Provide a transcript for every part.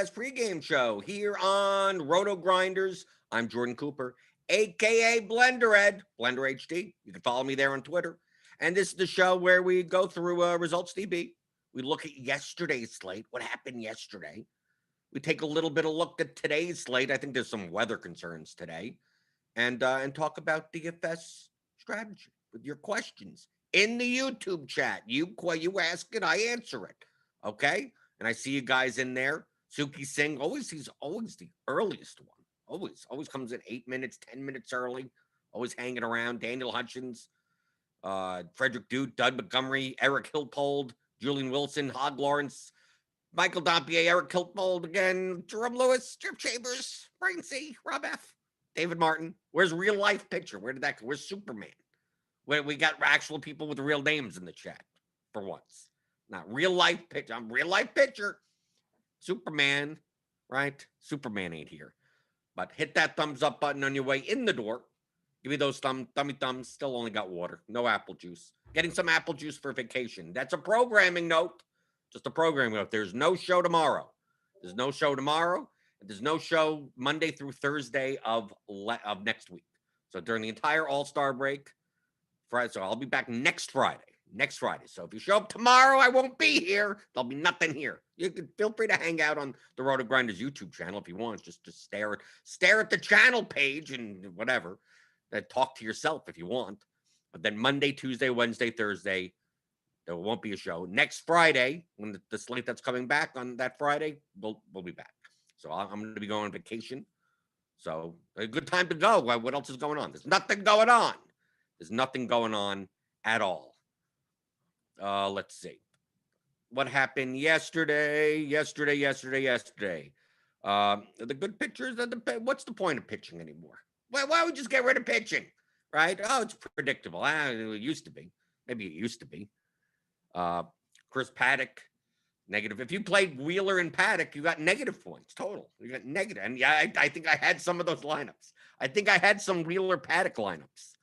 DFS pregame show here on RotoGrinders. I'm Jordan Cooper, aka Blender Ed, Blender HD. You can follow me there on Twitter. And this is the show where we go through results DB. We look at yesterday's slate, what happened yesterday. We take a little bit of look at today's slate. I think there's some weather concerns today, and talk about DFS strategy with your questions in the YouTube chat. You ask it, I answer it. Okay, and I see you guys in there. Suki Singh, he's always the earliest one. Always comes in 8 minutes, 10 minutes early. Always hanging around. Daniel Hutchins, Frederick Dude, Doug Montgomery, Eric Hilpold, Julian Wilson, Hog Lawrence, Michael Dompier, Eric Hilpold again, Jerome Lewis, Jeff Chambers, Brian C, Rob F, David Martin. Where's real life picture? Where did that go? Where's Superman? Where we got actual people with real names in the chat for once. Not real life picture. I'm real life picture. Superman, right? Superman ain't here. But hit that thumbs up button on your way in the door. Give me those thummy thumbs. Still only got water. No apple juice. Getting some apple juice for vacation. That's a programming note. Just a programming note. There's no show tomorrow. There's no show tomorrow. And there's no show Monday through Thursday of next week. So during the entire All-Star break, Friday. So I'll be back next Friday. So if you show up tomorrow, I won't be here. There'll be nothing here. You can feel free to hang out on the RotoGrinders YouTube channel if you want. Just stare at the channel page and whatever. Talk to yourself if you want. But then Monday, Tuesday, Wednesday, Thursday, there won't be a show. Next Friday, when the slate that's coming back on that Friday, we'll be back. So I'm going to be going on vacation. So a good time to go. What else is going on? There's nothing going on. There's nothing going on at all. Let's see. What happened yesterday? The good pitchers. What's the point of pitching anymore? Why would we just get rid of pitching? Right? Oh, it's predictable. It used to be. Maybe it used to be. Chris Paddock, negative. If you played Wheeler and Paddock, you got negative points total. You got negative. And yeah, I think I had some of those lineups. I think I had some Wheeler Paddock lineups.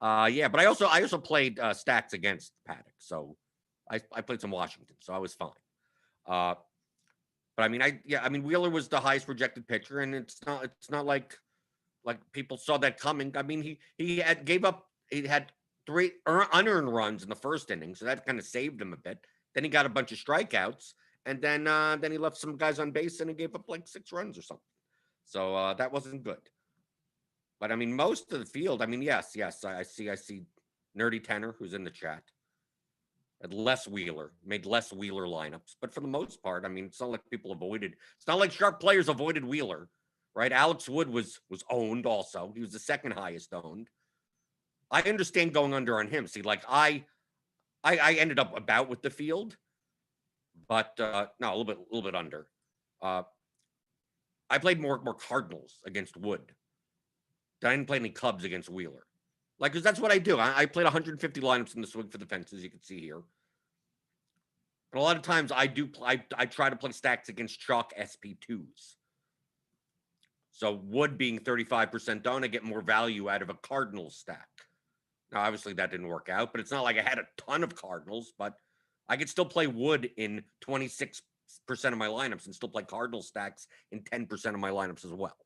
Yeah, but I also played stacks against Paddock, so I played some Washington, so I was fine. But I mean, Wheeler was the highest projected pitcher, and it's not like people saw that coming. I mean, he had 3 unearned runs in the first inning, so that kind of saved him a bit. Then he got a bunch of strikeouts, and then he left some guys on base, and he gave up like 6 runs or something. So that wasn't good. But I mean, most of the field, I mean, yes, I see Nerdy Tenor, who's in the chat, had made less Wheeler lineups. But for the most part, I mean, it's not like it's not like sharp players avoided Wheeler, right? Alex Wood was owned also. He was the second highest owned. I understand going under on him. See, like I ended up about with the field, but no, a little bit under. I played more Cardinals against Wood. I didn't play any Cubs against Wheeler. Because that's what I do. I played 150 lineups in the swing for the fences, you can see here. But a lot of times I try to play stacks against chalk SP2s. So Wood being 35% owned, I get more value out of a Cardinals stack. Now, obviously, that didn't work out, but it's not like I had a ton of Cardinals, but I could still play Wood in 26% of my lineups and still play Cardinal stacks in 10% of my lineups as well.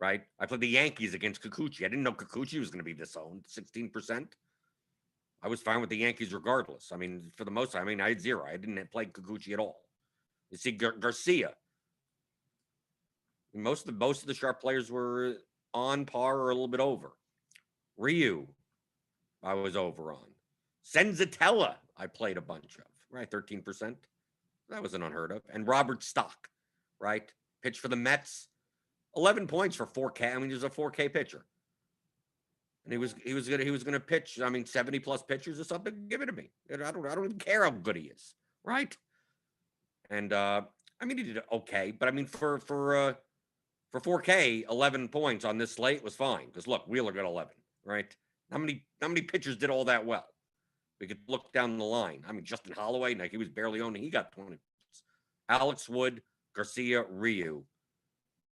Right? I played the Yankees against Kikuchi. I didn't know Kikuchi was going to be disowned, 16%. I was fine with the Yankees regardless. I mean, for the most part, I had 0. I didn't play Kikuchi at all. You see, Garcia. Most of the sharp players were on par or a little bit over. Ryu, I was over on. Senzatella, I played a bunch of. Right, 13%. That wasn't unheard of. And Robert Stock, right? Pitched for the Mets. 11 points for 4K. I mean, he was a 4K pitcher. And he was gonna pitch, 70 plus pitchers or something. Give it to me. I don't even care how good he is. Right? And he did okay, but I mean for 4K, 11 points on this slate was fine. Because look, Wheeler got 11, right? How many pitchers did all that well? We could look down the line. I mean, Justin Holloway, he was barely owning. He got 20 points. Alex Wood, Garcia, Ryu.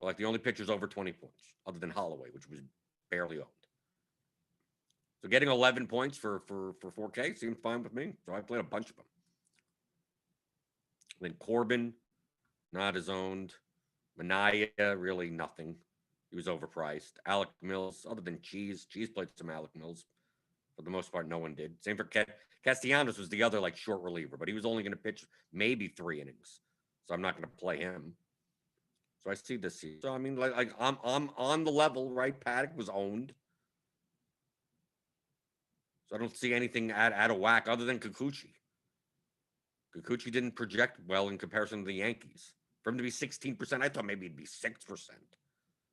Like the only pitchers over 20 points, other than Holloway, which was barely owned. So getting 11 points for 4K seemed fine with me. So I played a bunch of them. Then Corbin, not as owned. Mania, really nothing. He was overpriced. Alec Mills, other than Cheese played some Alec Mills. For the most part, no one did. Same for Castellanos was the other like short reliever, but he was only going to pitch maybe 3 innings, so I'm not going to play him. So I see this here. So I mean, like I'm on the level, right? Paddock was owned, so I don't see anything out of whack other than Kikuchi. Kikuchi didn't project well in comparison to the Yankees. For him to be 16%, I thought maybe it'd be 6%.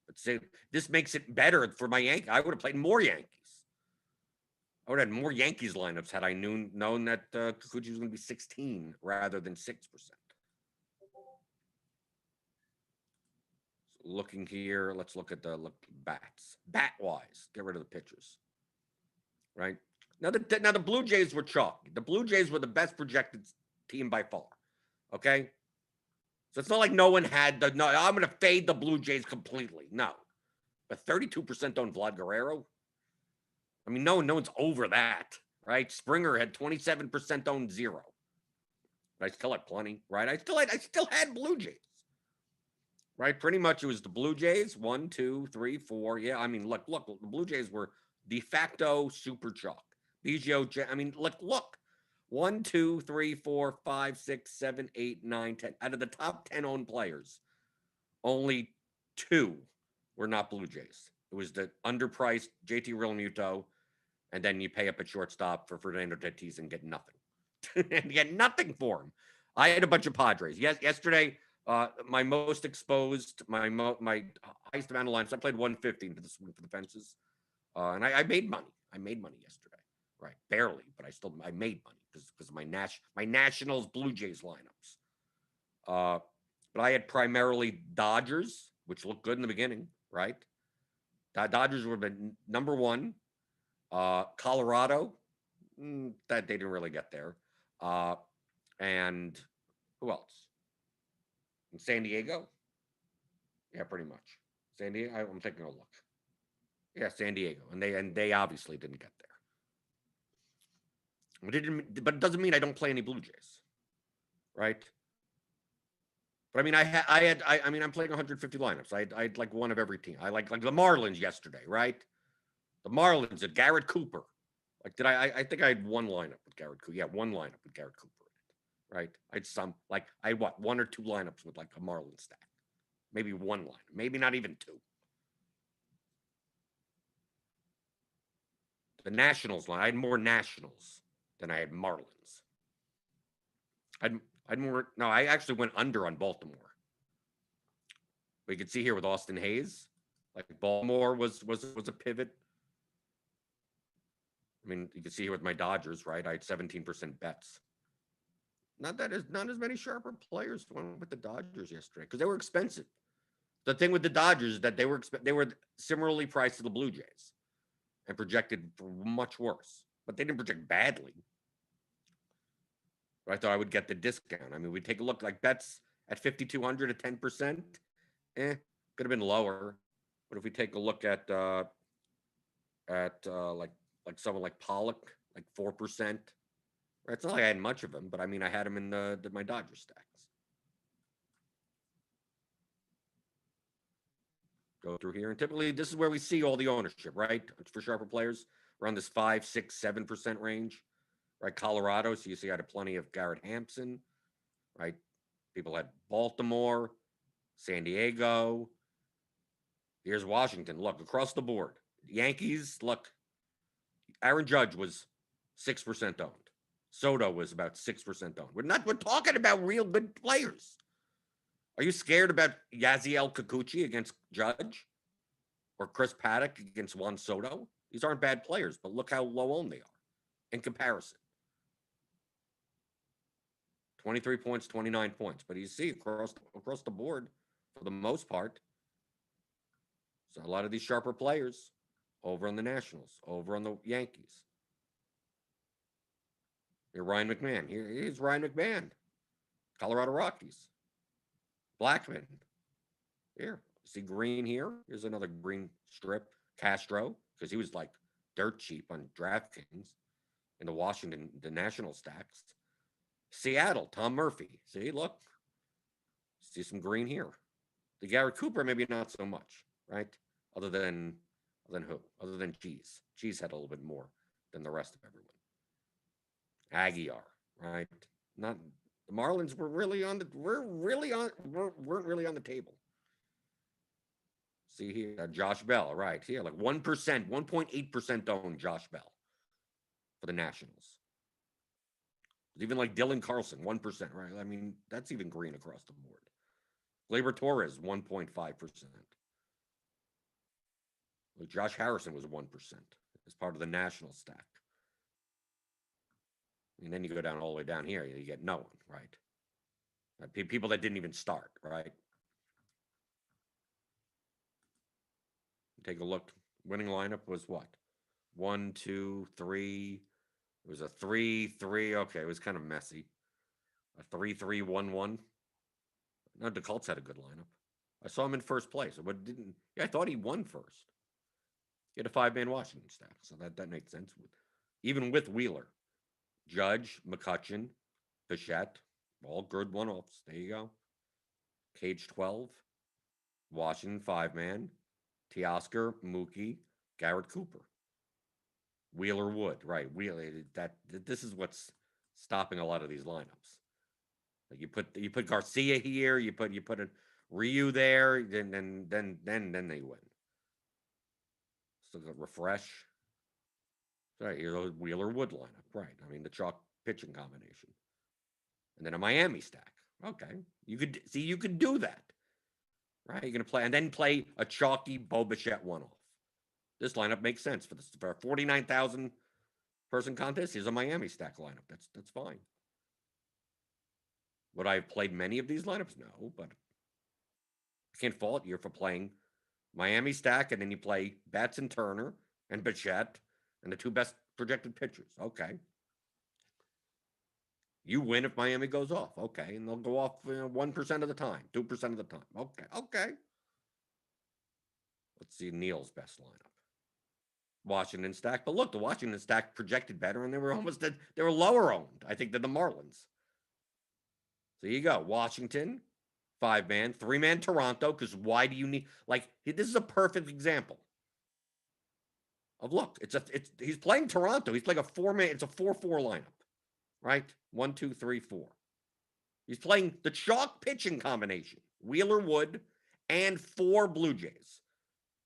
But say, this makes it better for my Yankees. I would have played more Yankees. I would have had more Yankees lineups had I known that Kikuchi was going to be 16 rather than 6%. So looking here, let's look at the bats. Bat-wise, get rid of the pitchers. Right? Now the Blue Jays were chalky. The Blue Jays were the best projected team by far. Okay? So it's not like no one had no, I'm going to fade the Blue Jays completely. No. But 32% on Vlad Guerrero. I mean, no one's over that, right? Springer had 27% on 0. But I still had plenty, right? I still had Blue Jays. Right? Pretty much it was the Blue Jays, 1, 2, 3, 4. Yeah, I mean, look, the Blue Jays were de facto super chalk. Biggio, I mean, look. 1, 2, 3, 4, 5, 6, 7, 8, 9, 10. Out of the top 10 owned players, only 2 were not Blue Jays. It was the underpriced JT Realmuto, and then you pay up at shortstop for Fernando Tatis and get nothing. And get nothing for him. I had a bunch of Padres. Yesterday, my most exposed, my highest amount of lines. I played 150 into the swing for the fences, and I made money. I made money yesterday, right? Barely, but I made money because of my Nationals Blue Jays lineups. But I had primarily Dodgers, which looked good in the beginning, right? Dodgers were the number 1. Colorado, that they didn't really get there. And who else? In San Diego? Yeah, pretty much. San Diego. I'm taking a look. Yeah, San Diego, and they obviously didn't get there. But it doesn't mean I don't play any Blue Jays, right? But I mean, I'm playing 150 lineups. I had like one of every team. I like the Marlins yesterday, right? The Marlins at Garrett Cooper. Like, I think I had one lineup with Garrett Cooper. Yeah, one lineup with Garrett Cooper in it, right? I had 1 or 2 lineups with like a Marlins stack. Maybe 1 lineup, maybe not even 2. The Nationals line, I had more Nationals than I had Marlins. I'd more, no, I actually went under on Baltimore. We could see here with Austin Hayes, like Baltimore was a pivot. I mean, you can see here with my Dodgers, right? I had 17% bets. Not as many sharper players went with the Dodgers yesterday because they were expensive. The thing with the Dodgers is that they were similarly priced to the Blue Jays and projected for much worse, but they didn't project badly. But I thought I would get the discount. I mean, we take a look like bets at 5,200 at 10%. Could have been lower. But if we take a look at like someone like Pollock, like 4%. Right? It's not like I had much of them, but I mean, I had them in my Dodger stacks. Go through here, and typically this is where we see all the ownership, right? For sharper players, around this 5, 6, 7% range, right? Colorado, so you see I had plenty of Garrett Hampson, right? People had Baltimore, San Diego. Here's Washington. Look, across the board. Yankees, look, Aaron Judge was 6% owned. Soto was about 6% owned. We're talking about real good players. Are you scared about Yasiel Kikuchi against Judge or Chris Paddock against Juan Soto? These aren't bad players, but look how low owned they are in comparison. 23 points, 29 points. But you see across the board, for the most part, so a lot of these sharper players over on the Nationals, over on the Yankees. Here's Ryan McMahon. Here's Ryan McMahon. Colorado Rockies. Blackman. Here. See green here? Here's another green strip. Castro, because he was like dirt cheap on DraftKings in the National stacks. Seattle, Tom Murphy. See, look. See some green here. The Garrett Cooper, maybe not so much, right? Other than who? Other than Cheese. Cheese had a little bit more than the rest of everyone. Aguiar, right? Not the Marlins were really on the weren't really on the table. See here, Josh Bell, right here, like 1%, 1.8% owned Josh Bell for the Nationals. Even like Dylan Carlson, 1%, right? I mean, that's even green across the board. Gleyber Torres, 1.5%. Like Josh Harrison was 1% as part of the national stack. And then you go down all the way down here, you get no one, right? People that didn't even start, right? Take a look. Winning lineup was what? 1, 2, 3. It was a 3-3. Okay, it was kind of messy. A 3-3-1-1. No, the Colts had a good lineup. I saw him in first place. But didn't? Yeah, I thought he won first. He had a 5-man Washington stack, so that makes sense. Even with Wheeler, Judge, McCutchen, Bichette, all good one-offs. There you go. Cage 12, Washington 5-man, Teoscar, Mookie, Garrett Cooper, Wheeler Wood, right? Wheeler. This is what's stopping a lot of these lineups. Like you put Garcia here, you put a Ryu there, then they win. So refresh. Right, here's a Wheeler Wood lineup. Right. I mean the chalk pitching combination. And then a Miami stack. Okay. You could do that. Right? You're gonna play and then play a chalky Bo Bichette one-off. This lineup makes sense for a 49,000 person contest. Here's a Miami stack lineup. That's fine. Would I have played many of these lineups? No, but I can't fault you for playing Miami stack, and then you play Betts and Turner and Bichette and the two best projected pitchers. Okay. You win if Miami goes off. Okay. And they'll go off 1% of the time, 2% of the time. Okay. Let's see Neil's best lineup. Washington stack. But look, the Washington stack projected better, and they were lower owned, I think, than the Marlins. So you go. Washington, 5-man, 3-man Toronto, because why do you need this is a perfect example. Look, he's playing Toronto. He's playing a 4-man, it's a 4-4 lineup. Right? 1, 2, 3, 4. He's playing the chalk pitching combination. Wheeler Wood and 4 Blue Jays.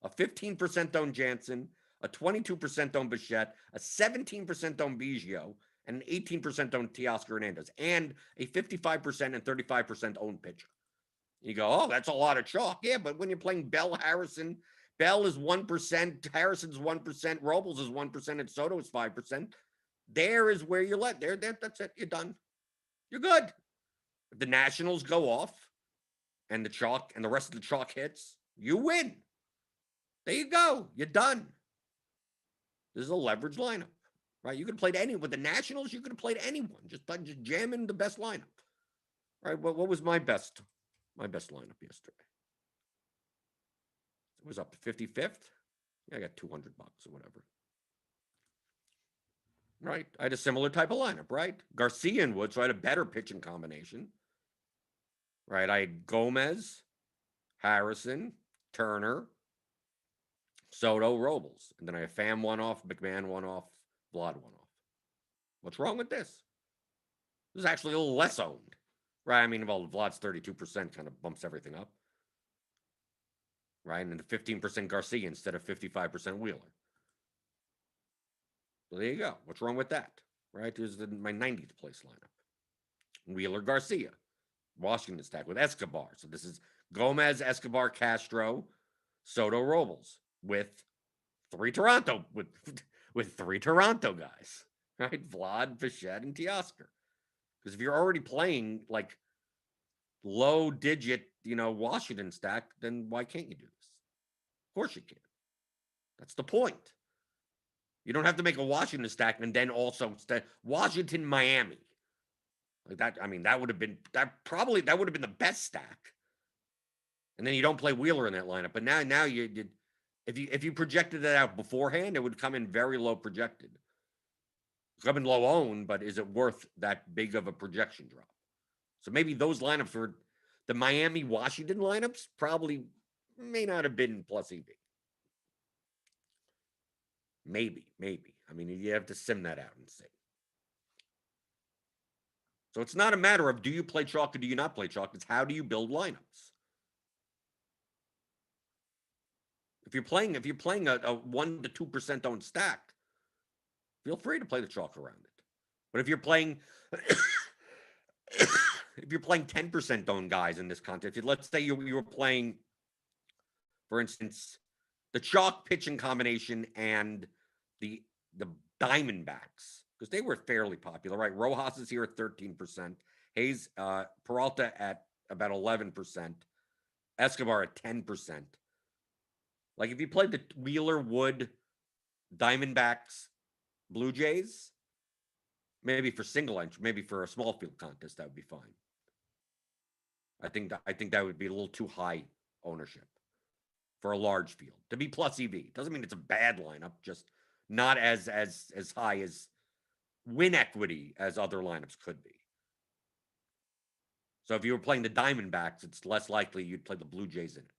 A 15% owned Jansen, a 22% owned Bichette, a 17% owned Biggio, and an 18% owned Teoscar Hernandez, and a 55% and 35% owned pitcher. You go, oh, that's a lot of chalk. Yeah, but when you're playing Bell, Harrison, Bell is 1%, Harrison's 1%, Robles is 1%, and Soto is 5%. There is where you're let. That's it. You're done. You're good. If the Nationals go off and the rest of the chalk hits, you win. There you go. You're done. This is a leverage lineup, right? You could have played anyone. With the Nationals, you could have played anyone. Just jam in the best lineup. Right? What was my best lineup yesterday? It was up to 55th. Yeah, I got $200 or whatever. Right? I had a similar type of lineup, right? Garcia and Wood, so I had a better pitching combination. Right? I had Gomez, Harrison, Turner, Soto, Robles. And then I have Pham one off, McMahon one off, Vlad one off. What's wrong with this? This is actually a little less owned. Right? I mean, well, Vlad's 32% kind of bumps everything up. Right? And then 15% Garcia instead of 55% Wheeler. So there you go. What's wrong with that? Right? Here's my 90th place lineup. Wheeler Garcia. Washington stack with Escobar. So this is Gomez, Escobar, Castro, Soto, Robles with 3 Toronto with 3 Toronto guys. Right? Vlad, Bichette, and Teoscar. Because if you're already playing like low digit, Washington stack, then why can't you do this? Of course you can. That's the point. You don't have to make a Washington stack and then also Washington, Miami. Like that, I mean, that would have been the best stack. And then you don't play Wheeler in that lineup. But now if you projected that out beforehand, it would come in very low projected. coming low owned, but is it worth that big of a projection drop? So maybe those lineups were the Miami Washington lineups probably may not have been plus EV. Maybe. I mean, you have to sim that out and see. So it's not a matter of do you play chalk or do you not play chalk? It's how do you build lineups? If you're playing a 1 to 2% owned stack, feel free to play the chalk around it. But if you're playing 10% owned guys in this contest, let's say you were playing, for instance, the chalk pitching combination and the Diamondbacks, because they were fairly popular, right? Rojas is here at 13%, Hayes, Peralta at about 11%, Escobar at 10%. Like if you played the Wheeler, Wood, Diamondbacks, Blue Jays, maybe for single entry, maybe for a small field contest, that would be fine. I think that would be a little too high ownership for a large field to be plus EV. Doesn't mean it's a bad lineup, just not as high as win equity as other lineups could be. So if you were playing the Diamondbacks, it's less likely you'd play the Blue Jays in it.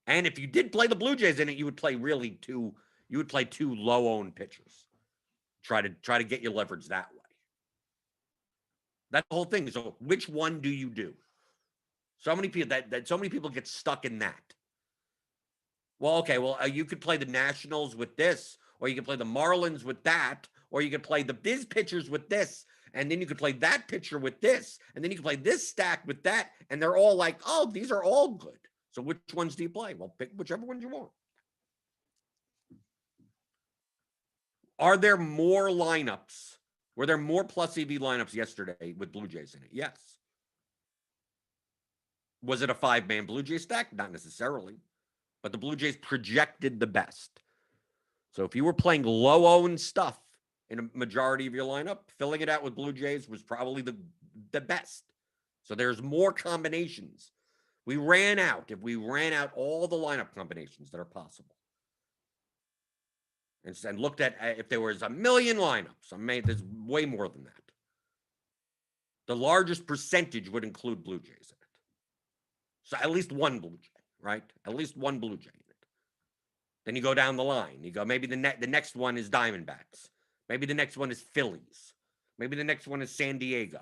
And if you did play the Blue Jays in it, you would play two low-owned pitchers. Try to get your leverage that way. That's the whole thing. So which one do you do? So many people get stuck in that. Well, okay, you could play the Nationals with this, or you could play the Marlins with that, or you could play these pitchers with this, and then you could play that pitcher with this, and then you could play this stack with that, and they're all like, oh, these are all good. So which ones do you play? Well, pick whichever ones you want. Are there more lineups? Were there more plus EV lineups yesterday with Blue Jays in it? Yes. Was it a 5-man Blue Jay stack? Not necessarily. But the Blue Jays projected the best. So if you were playing low-owned stuff in a majority of your lineup, filling it out with Blue Jays was probably the best. So there's more combinations. If we ran out all the lineup combinations that are possible, and looked at if there was 1 million lineups, there's way more than that. The largest percentage would include Blue Jays in it. So at least one Blue Jay, right? At least one Blue Jay in it. Then you go down the line. You go, maybe the next one is Diamondbacks. Maybe the next one is Phillies. Maybe the next one is San Diego.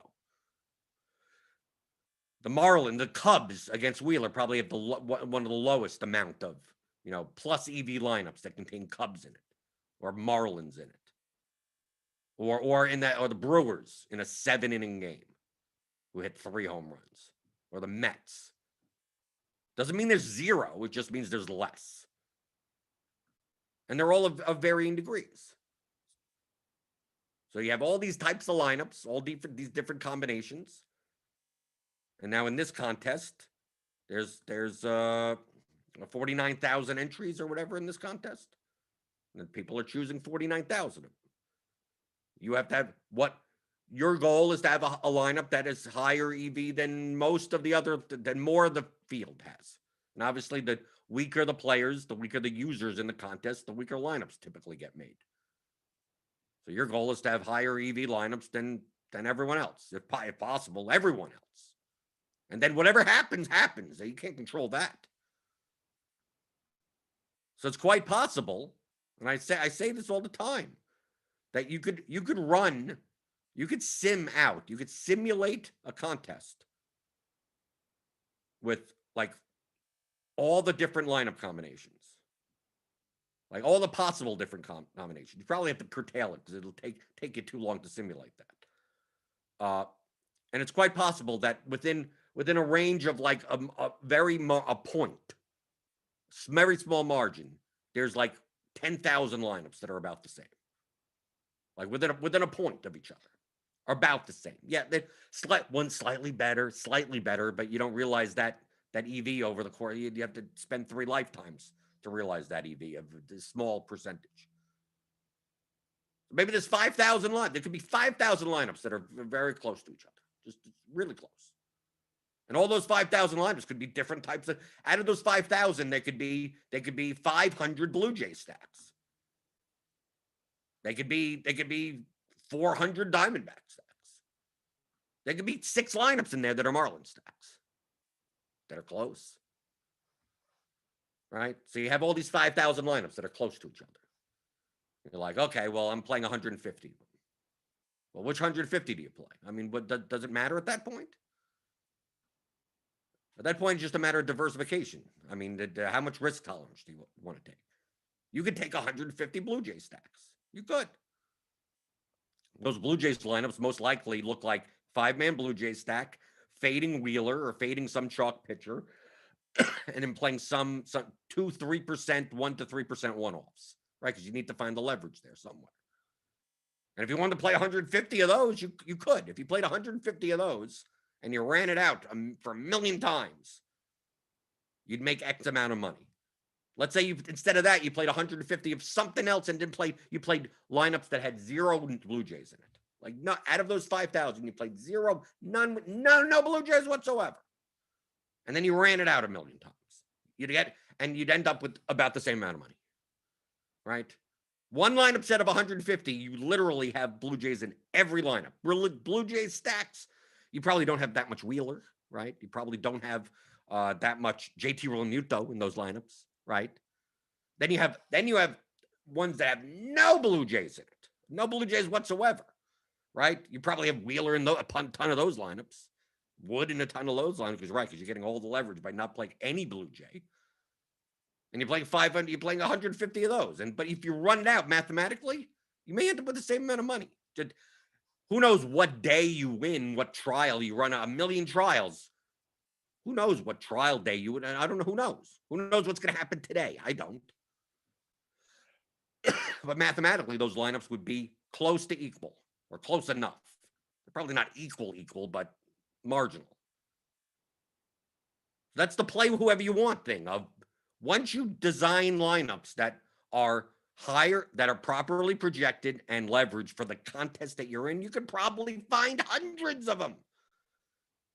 The Marlins, the Cubs against Wheeler probably have one of the lowest amount of, plus EV lineups that contain Cubs in it, or Marlins in it, or the Brewers in a 7-inning game who hit 3 home runs, or the Mets. Doesn't mean there's zero. It just means there's less. And they're all of varying degrees. So you have all these types of lineups, these different combinations. And now in this contest, there's 49,000 entries or whatever in this contest. And people are choosing 49,000 of them. You have to have your goal is to have a lineup that is higher EV than more of the field has. And obviously, the weaker the players, the weaker the users in the contest, the weaker lineups typically get made. So your goal is to have higher EV lineups than everyone else, if possible, everyone else. And then whatever happens. You can't control that. So it's quite possible, and I say this all the time, that you could simulate a contest with like all the different lineup combinations, like all the possible different combinations. You probably have to curtail it because it'll take you too long to simulate that. And it's quite possible that within a range of like a point, very small margin, there's like 10,000 lineups that are about the same. Like within a point of each other, are about the same. Yeah, one's slightly better, but you don't realize that EV over the course. You have to spend 3 lifetimes to realize that EV of this small percentage. Maybe there's 5,000 lineups. There could be 5,000 lineups that are very close to each other, just really close. And all those 5,000 lineups could be different types of. Out of those 5,000, they could be 500 Blue Jay stacks. They could be 400 Diamondback stacks. There could be 6 lineups in there that are Marlin stacks that are close. Right? So you have all these 5,000 lineups that are close to each other. You're like, okay, well, I'm playing 150. Well, which 150 do you play? I mean, does it matter at that point? At that point, it's just a matter of diversification. I mean, how much risk tolerance do you want to take? You could take 150 Blue Jay stacks. You could. Those Blue Jays lineups most likely look like 5-man Blue Jay stack, fading Wheeler or fading some chalk pitcher, and then playing some 2-3%, 1 to 3% one-offs, right? Because you need to find the leverage there somewhere. And if you wanted to play 150 of those, you could. If you played 150 of those and you ran it out for a million times, you'd make X amount of money. Let's say instead of that, you played 150 of something else and you played lineups that had 0 Blue Jays in it. Like, not out of those 5,000, you played 0, no Blue Jays whatsoever. And then you ran it out a million times. You'd end up with about the same amount of money, right? One lineup set of 150, you literally have Blue Jays in every lineup. Blue Jays stacks, you probably don't have that much Wheeler, right? You probably don't have that much JT Realmuto in those lineups, right? Then you have ones that have no Blue Jays in it, no Blue Jays whatsoever, right? You probably have Wheeler in a ton of those lineups. Wood in a ton of those lineups, because you're getting all the leverage by not playing any Blue Jay. And you're playing 500, you're playing 150 of those. But if you run it out mathematically, you may end up with the same amount of money. Who knows what day you win, what trial you run, a million trials. Who knows what trial day you would? I don't know. Who knows? Who knows what's going to happen today? I don't. But mathematically, those lineups would be close to equal or close enough. They're probably not equal, but marginal. That's the play whoever you want thing of once you design lineups that are higher, that are properly projected and leveraged for the contest that you're in, you could probably find hundreds of them.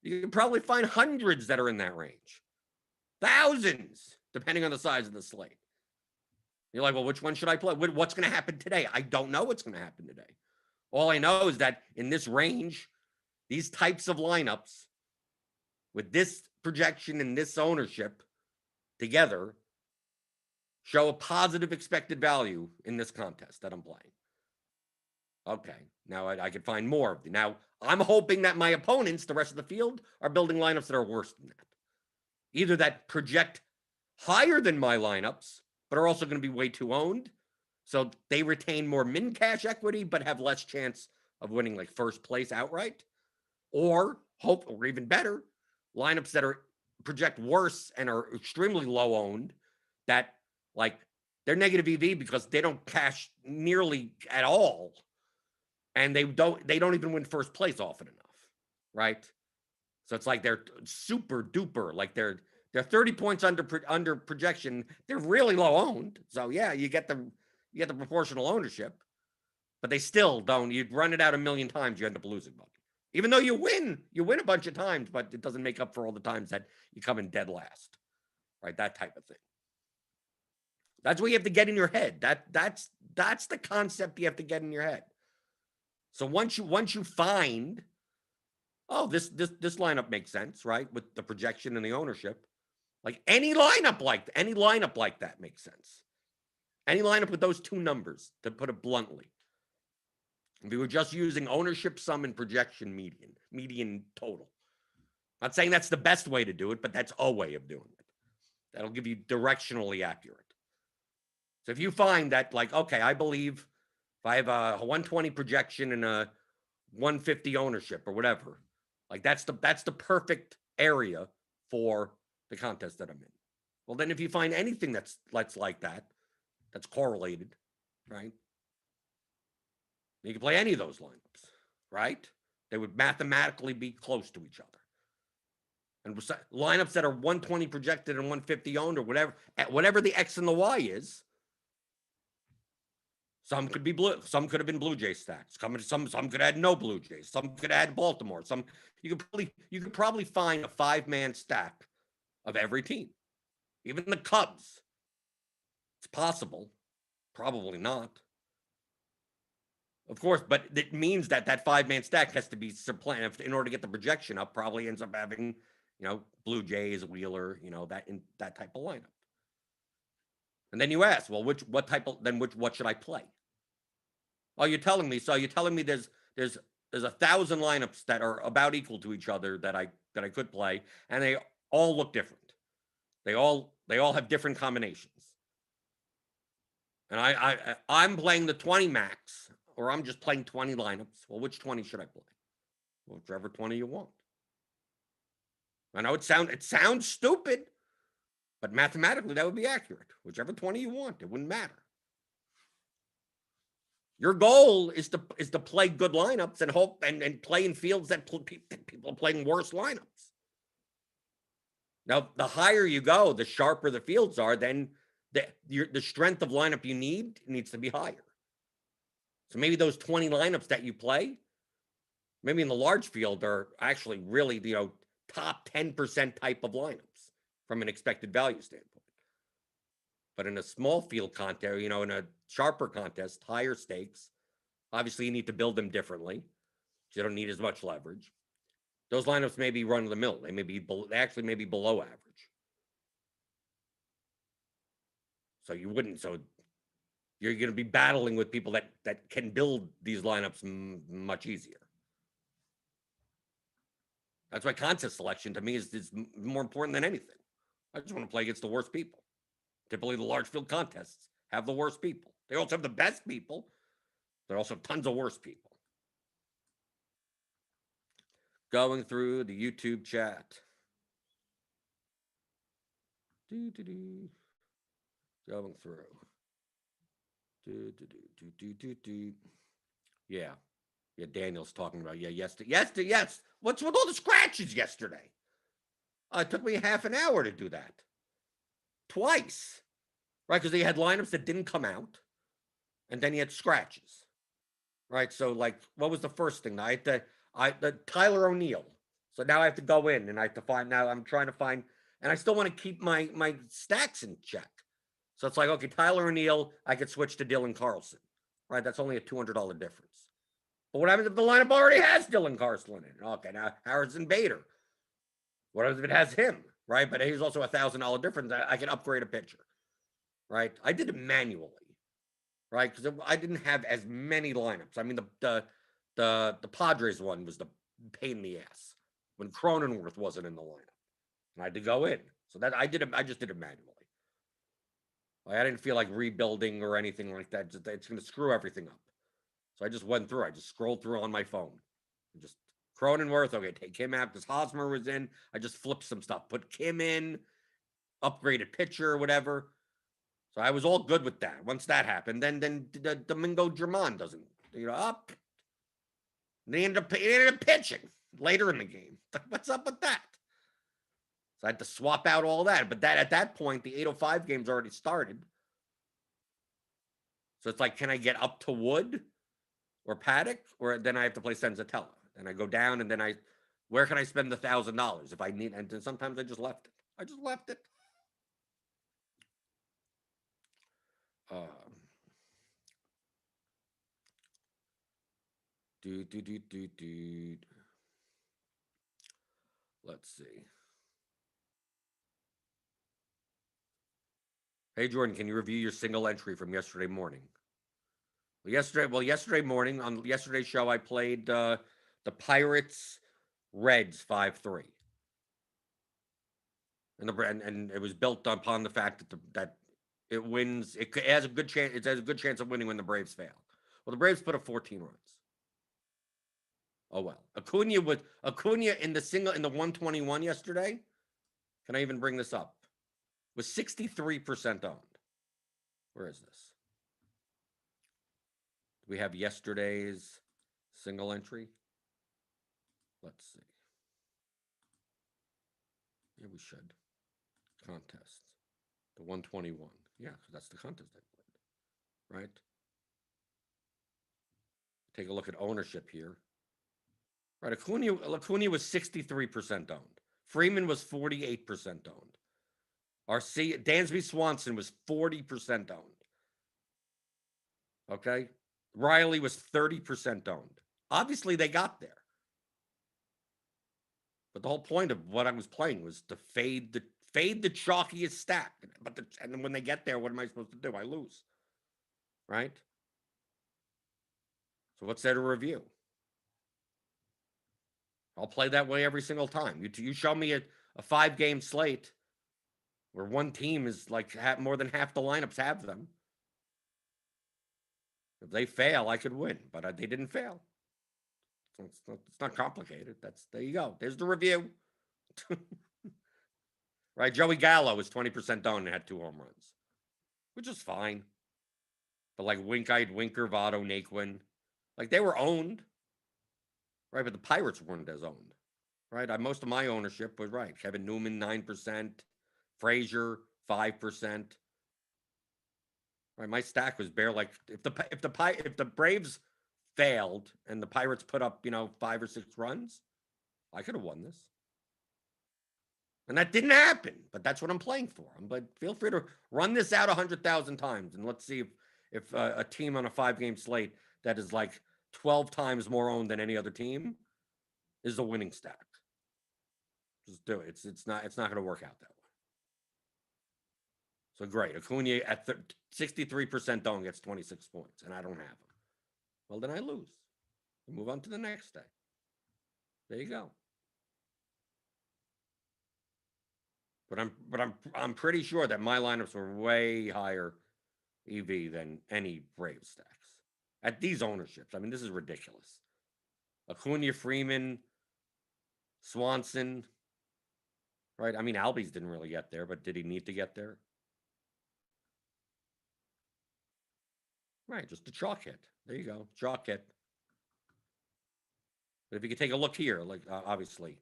You can probably find hundreds that are in that range. Thousands, depending on the size of the slate. You're like, well, which one should I play? What's going to happen today? I don't know what's going to happen today. All I know is that in this range, these types of lineups with this projection and this ownership together show a positive expected value in this contest that I'm playing. Okay, now I could find more of them. Now, I'm hoping that my opponents, the rest of the field, are building lineups that are worse than that. Either that project higher than my lineups, but are also going to be way too owned, so they retain more min cash equity, but have less chance of winning like first place outright, or even better, lineups that are project worse and are extremely low owned, that like they're negative EV because they don't cash nearly at all, and they don't even win first place often enough, right? So it's like they're super duper, like they're 30 points under projection. They're really low owned. So yeah, you get the proportional ownership, but they still don't. You'd run it out a million times, you end up losing money. Even though you win a bunch of times, but it doesn't make up for all the times that you come in dead last, right? That type of thing. That's what you have to get in your head. That's the concept you have to get in your head. So once you find, oh, this lineup makes sense, right? With the projection and the ownership, like any lineup like that makes sense. Any lineup with those two numbers, to put it bluntly. If you were just using ownership sum and projection median total. Not saying that's the best way to do it, but that's a way of doing it. That'll give you directionally accurate. So if you find that, like, okay, I believe if I have a 120 projection and a 150 ownership or whatever, like that's the perfect area for the contest that I'm in. Well, then if you find anything that's like that, that's correlated, right? You can play any of those lineups, right? They would mathematically be close to each other. And lineups that are 120 projected and 150 owned or whatever the X and the Y is, some could be blue, some could have been Blue Jay stacks. Some could have had no Blue Jays. Some could have had Baltimore. You could probably find a 5-man stack of every team. Even the Cubs. It's possible. Probably not. Of course, but it means that that 5-man stack has to be supplanted in order to get the projection up. Probably ends up having, Blue Jays, Wheeler, that in that type of lineup. And then you ask, well, what should I play? Oh, you're telling me. So you're telling me there's 1,000 lineups that are about equal to each other that I could play, and they all look different. They all have different combinations. And I'm playing the 20 max, or I'm just playing 20 lineups. Well, which 20 should I play? Whichever 20 you want. I know it sounds stupid, but mathematically that would be accurate. Whichever 20 you want, it wouldn't matter. Your goal is to play good lineups and hope and play in fields that people are playing worse lineups. Now, the higher you go, the sharper the fields are, then the strength of lineup you needs to be higher. So maybe those 20 lineups that you play, maybe in the large field, are actually really top 10% type of lineups from an expected value standpoint. But in a small field contest, in a sharper contest, higher stakes, obviously you need to build them differently. So you don't need as much leverage. Those lineups may be run of the mill. They may be below average. So you're going to be battling with people that can build these lineups much easier. That's why contest selection to me is more important than anything. I just want to play against the worst people. Typically, the large field contests have the worst people. They also have the best people. There also have tons of worse people. Going through the YouTube chat. Going through. Yeah. Yeah, Daniel's talking about, yes. What's with all the scratches yesterday? It took me half an hour to do that. Twice. Right, because he had lineups that didn't come out. And then he had scratches. Right, so what was the first thing? The Tyler O'Neill. So now I have to go in and I have to find, now I'm trying to find, and I still want to keep my stacks in check. So it's okay, Tyler O'Neill, I could switch to Dylan Carlson. Right, that's only a $200 difference. But what happens if the lineup already has Dylan Carlson in it? Okay, now Harrison Bader. What happens if it has him? Right, but he's also a $1,000 difference. I can upgrade a pitcher. Right, I did it manually. Right, because I didn't have as many lineups. I mean, the Padres one was the pain in the ass when Cronenworth wasn't in the lineup, and I had to go in. So that I just did it manually. I didn't feel like rebuilding or anything like that. It's going to screw everything up. So I just went through. I just scrolled through on my phone. Just Cronenworth. Okay, take him out because Hosmer was in. I just flipped some stuff, put Kim in, upgraded pitcher or whatever. So I was all good with that. Once that happened, then Domingo Germán doesn't, up. They ended up pitching later in the game. What's up with that? So I had to swap out all that. But at that point, the 8:05 game's already started. So it's can I get up to Wood or Paddock? Or then I have to play Senzatella. And I go down and then where can I spend the $1,000 if I need? And then sometimes I just left it. Let's see. Hey, Jordan, can you review your single entry from yesterday morning? Yesterday morning, on yesterday's show, I played the Pirates Reds 5-3. And it was built upon the fact that it wins. It has a good chance. It has a good chance of winning when the Braves fail. Well, the Braves put up 14 runs. Oh well. Acuna in the 121 yesterday. Can I even bring this up? Was 63% owned. Where is this? Do we have yesterday's single entry? Let's see. Yeah, we should. Contest. The 121. Yeah, that's the contest I played. Right? Take a look at ownership here. Right, Acuna was 63% owned. Freeman was 48% owned. Dansby Swanson was 40% owned. Okay? Riley was 30% owned. Obviously, they got there. But the whole point of what I was playing was to fade the chalkiest stack. And when they get there, what am I supposed to do? I lose. Right? So what's there to review? I'll play that way every single time. You show me a 5-game slate where one team is like more than half the lineups have them. If they fail, I could win, but they didn't fail. So it's not complicated. There you go. There's the review. Right? Joey Gallo was 20% owned and had 2 home runs, which is fine. But like Wink-Eyed Winker, Votto, Naquin, like they were owned, right? But the Pirates weren't as owned, right? Most of my ownership was right. Kevin Newman 9%, Frazier 5%. Right, my stack was bare. Like if the Braves failed and the Pirates put up 5 or 6 runs, I could have won this. And that didn't happen, but that's what I'm playing for. But feel free to run this out 100,000 times, and let's see if a team on a 5-game slate that is like 12 times more owned than any other team is a winning stack. Just do it. It's not going to work out that way. So great. Acuna at 63% owned gets 26 points, and I don't have him. Well, then I lose. I move on to the next day. There you go. But I'm pretty sure that my lineups were way higher EV than any Brave stacks at these ownerships. I mean, this is ridiculous. Acuna, Freeman, Swanson, right? I mean, Albies didn't really get there, but did he need to get there? Right, just a chalk hit. There you go, chalk hit. But if you could take a look here, like obviously,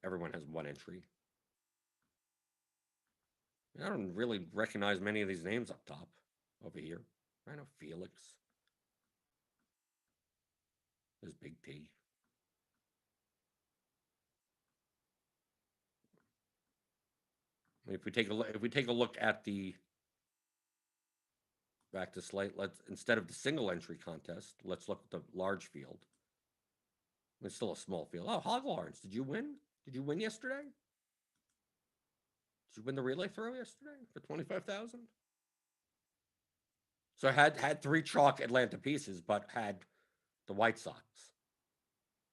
everyone has one entry. I don't really recognize many of these names up top over here. I know Felix. There's Big T. If we take a look at the back to slate, instead of the single entry contest, let's look at the large field. It's still a small field. Oh, Hog Lawrence, did you win? Did you win yesterday? Did you win the relay throw yesterday for 25,000? So I had 3 chalk Atlanta pieces, but had the White Sox.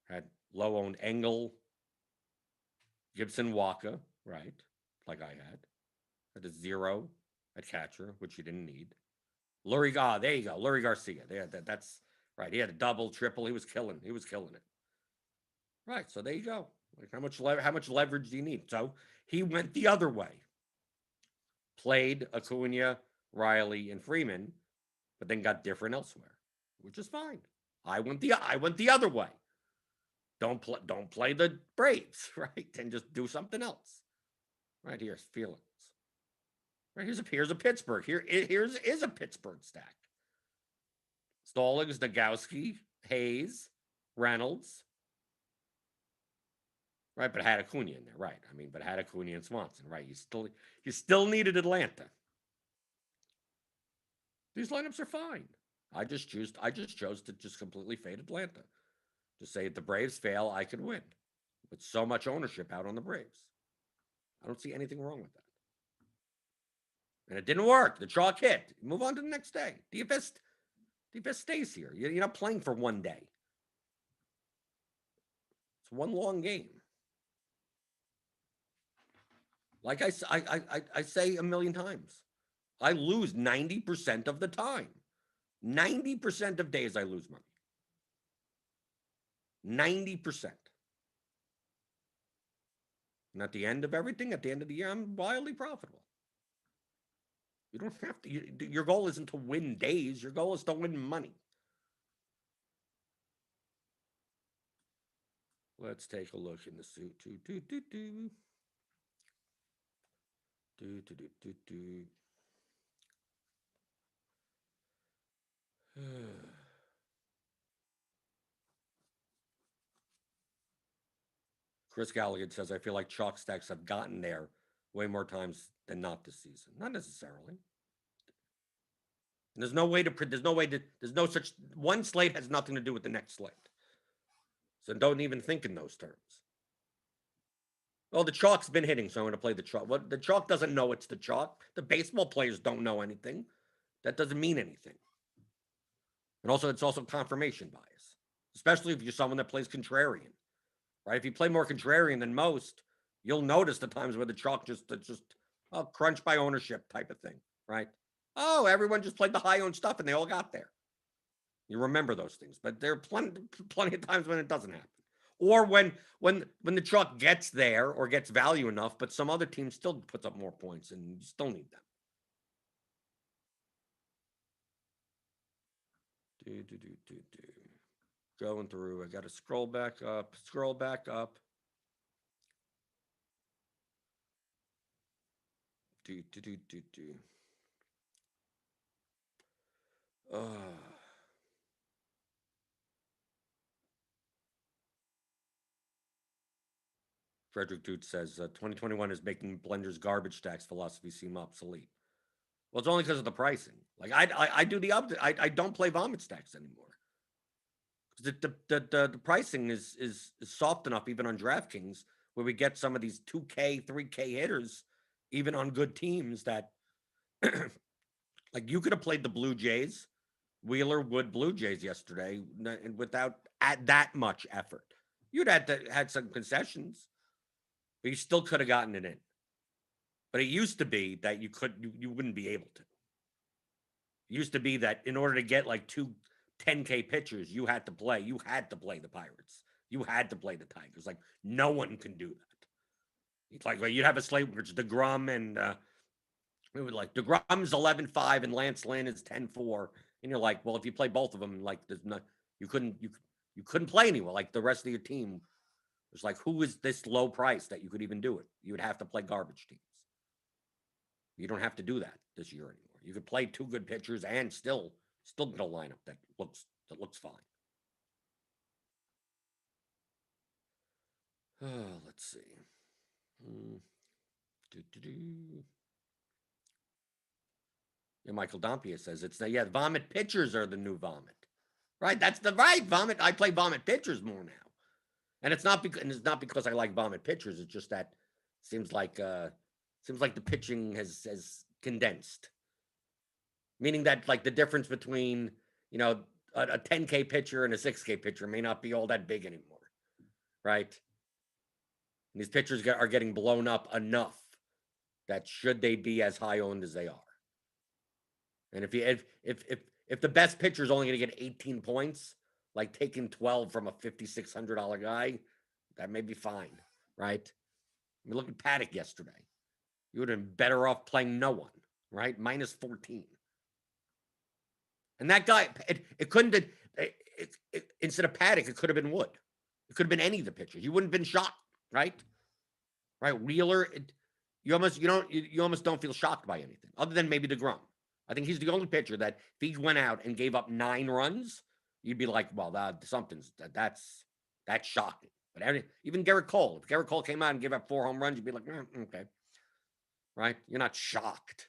Had low owned Engel, Gibson, Waka, right? Like I had. Had a 0 at catcher, which you didn't need. Lurie, there you go. Lurie Garcia. That's right. He had a double, triple. He was killing it. Right. So there you go. Like how much leverage do you need? So he went the other way. Played Acuna, Riley, and Freeman, but then got different elsewhere, which is fine. I went the other way. Don't play the Braves, right? And just do something else. Right, here's Felix. Right, here's a Pittsburgh. Here's a Pittsburgh stack. Stallings, Nagowski, Hayes, Reynolds. Right, but had Acuna in there, right? I mean, but had Acuna and Swanson, right? You still needed Atlanta. These lineups are fine. I just chose to just completely fade Atlanta. To say if the Braves fail, I could win. With so much ownership out on the Braves. I don't see anything wrong with that. And it didn't work. The chalk hit. Move on to the next day. DFS stays here. You're not playing for one day. It's one long game. Like I say a million times, I lose 90% of the time. 90% of days I lose money. 90%. And at the end of everything, at the end of the year, I'm wildly profitable. You don't have to. Your goal isn't to win days. Your goal is to win money. Let's take a look in the suit. Chris Gallagher says, I feel like chalk stacks have gotten there way more times than not this season. Not necessarily. And there's no such one slate has nothing to do with the next slate. So don't even think in those terms. Well, the chalk's been hitting, so I'm going to play the chalk. Well, the chalk doesn't know it's the chalk. The baseball players don't know anything. That doesn't mean anything. And also, it's also confirmation bias, especially if you're someone that plays contrarian, right? If you play more contrarian than most, you'll notice the times where the chalk just crunch by ownership type of thing, right? Oh, everyone just played the high owned stuff and they all got there. You remember those things, but there are plenty of times when it doesn't happen, or when the chalk gets there or gets value enough, but some other team still puts up more points and you still need them. Going through, I got to scroll back up. Frederick Dude says 2021 is making Blender's garbage stacks philosophy seem obsolete. Well, it's only because of the pricing. Like I do the up. I don't play vomit stacks anymore. The pricing is soft enough even on DraftKings where we get some of these 2K, 3K hitters, even on good teams that like you could have played the Blue Jays, Wheeler Wood Blue Jays yesterday without that much effort. You'd had some concessions, but you still could have gotten it in. But it used to be that you wouldn't be able to. It used to be that in order to get like two 10K pitchers, you had to play the Pirates. You had to play the Tigers. Like no one can do that. It's like you'd have a slate where it's DeGrom and we would like DeGrom's 11-5 and Lance Lynn is 10-4. And you're like, well, if you play both of them, like there's no you couldn't play anyone. Like the rest of your team was like, who is this low price that you could even do it? You would have to play garbage teams. You don't have to do that this year anymore. You could play two good pitchers and still get a lineup that looks fine. Let's see. Yeah, Michael Dompia says vomit pitchers are the new vomit. Right? That's the right vomit. I play vomit pitchers more now. And it's not because I like vomit pitchers. It's just that seems like the pitching has condensed. Meaning that like the difference between, a 10K pitcher and a 6K pitcher may not be all that big anymore. Right? And these pitchers are getting blown up enough that should they be as high owned as they are. And if the best pitcher is only going to get 18 points, like taking 12 from a $5,600 guy, that may be fine, right? I mean, look at Paddock yesterday. You would have been better off playing no one, right? Minus 14. And that guy, it couldn't have, instead of Paddock, it could have been Wood. It could have been any of the pitchers. You wouldn't have been shocked, right? Right? Wheeler, you almost don't feel shocked by anything other than maybe DeGrom. I think he's the only pitcher that if he went out and gave up 9 runs, you'd be like, well, that's shocking. But even Garrett Cole, if Garrett Cole came out and gave up 4 home runs, you'd be like, okay, right? You're not shocked.